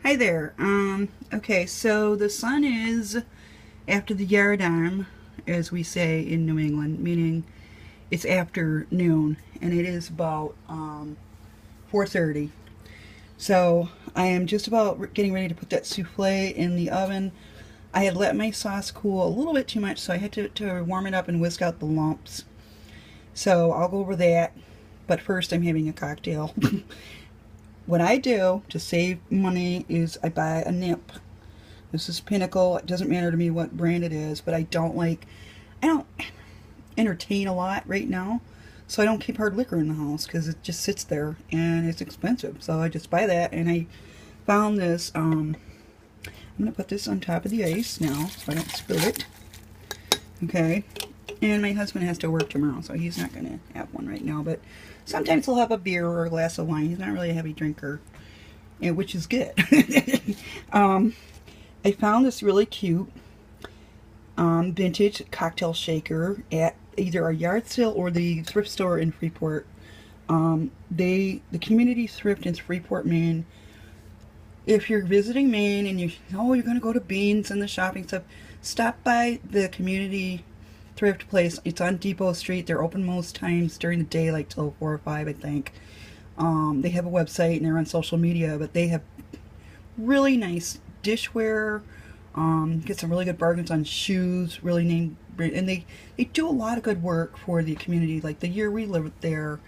Hi there. Okay, so the sun is after the yardarm, as we say in New England, meaning it's after noon, and it is about 4:30. So I am just about getting ready to put that souffle in the oven. I had let my sauce cool a little bit too much, so I had to warm it up and whisk out the lumps. So I'll go over that, but first I'm having a cocktail. What I do to save money is I buy a nip. This is Pinnacle. It doesn't matter to me what brand it is, but I don't entertain a lot right now, so I don't keep hard liquor in the house because it just sits there and it's expensive. So I just buy that, and I found this. I'm gonna put this on top of the ice now so I don't spill it. Okay. And my husband has to work tomorrow, so he's not going to have one right now. But sometimes he'll have a beer or a glass of wine. He's not really a heavy drinker, which is good. I found this really cute vintage cocktail shaker at either a yard sale or the thrift store in Freeport. The community thrift in Freeport, Maine. If you're visiting Maine and you're going to go to Beans and the shopping stuff, stop by the community thrift place. It's on Depot Street. They're open most times during the day, like till 4 or 5, I think. They have a website and they're on social media, but they have really nice dishware. Get some really good bargains on shoes, really name, and they do a lot of good work for the community. Like the year we lived there,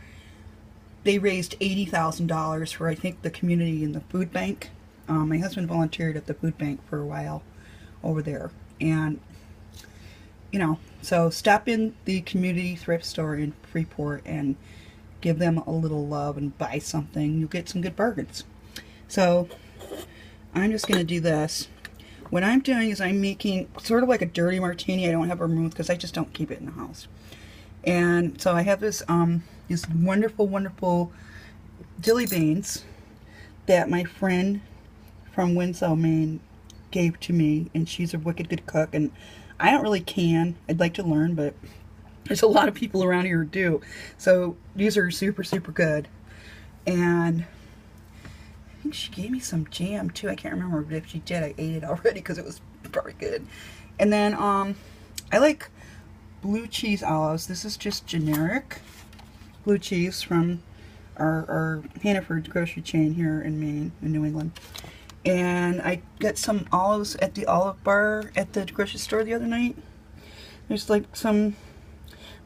they raised $80,000 for, I think, the community in the food bank. My husband volunteered at the food bank for a while over there, and so stop in the community thrift store in Freeport and give them a little love and buy something. You'll get some good bargains. So I'm just going to do this. What I'm doing is I'm making sort of like a dirty martini. I don't have vermouth because I just don't keep it in the house. And so I have this these wonderful, wonderful dilly beans that my friend from Winslow, Maine gave to me, and she's a wicked good cook, and I don't really can. I'd like to learn, but there's a lot of people around here who do. So these are super, super good. And I think she gave me some jam too. I can't remember, but if she did, I ate it already because it was very good. And then I like blue cheese olives. This is just generic blue cheese from our Hannaford grocery chain here in Maine, in New England. And I got some olives at the olive bar at the grocery store the other night. There's like some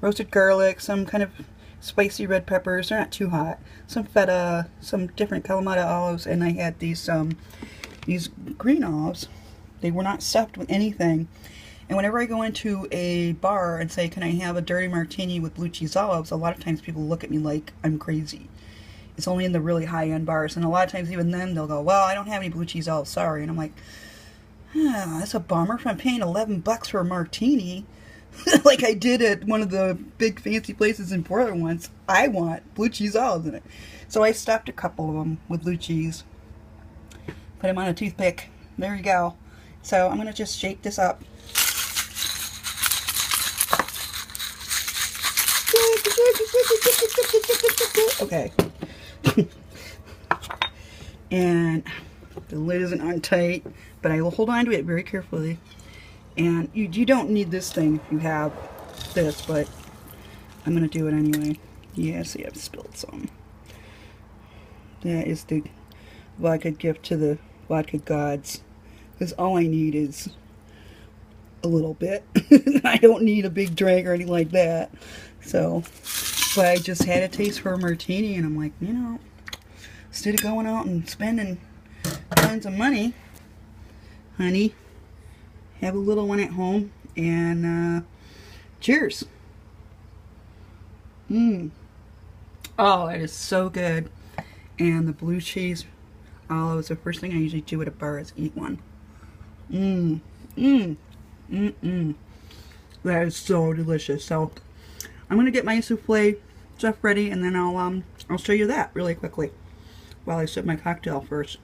roasted garlic, some kind of spicy red peppers. They're not too hot. Some feta, some different Kalamata olives, and I had these green olives. They were not stuffed with anything. And whenever I go into a bar and say, "Can I have a dirty martini with blue cheese olives?" a lot of times people look at me like I'm crazy. It's only in the really high-end bars, and a lot of times even then they'll go, "Well, I don't have any blue cheese olives, sorry." And I'm like, that's a bummer if I'm paying $11 for a martini like I did at one of the big fancy places in Portland once. I want blue cheese olives in it. So I stuffed a couple of them with blue cheese. Put them on a toothpick. There you go. So I'm going to just shake this up. Okay. And the lid isn't on tight, but I will hold on to it very carefully. And you don't need this thing if you have this, but I'm going to do it anyway. Yeah, see, I've spilled some. That is the vodka gift to the vodka gods. Because all I need is a little bit. I don't need a big drink or anything like that. So, but I just had a taste for a martini, and I'm like, instead of going out and spending tons of money, honey, have a little one at home, and cheers. Oh, that is so good. And the blue cheese olives, the first thing I usually do at a bar is eat one. That is so delicious. So I'm gonna get my souffle stuff ready, and then I'll show you that really quickly while I sip my cocktail first.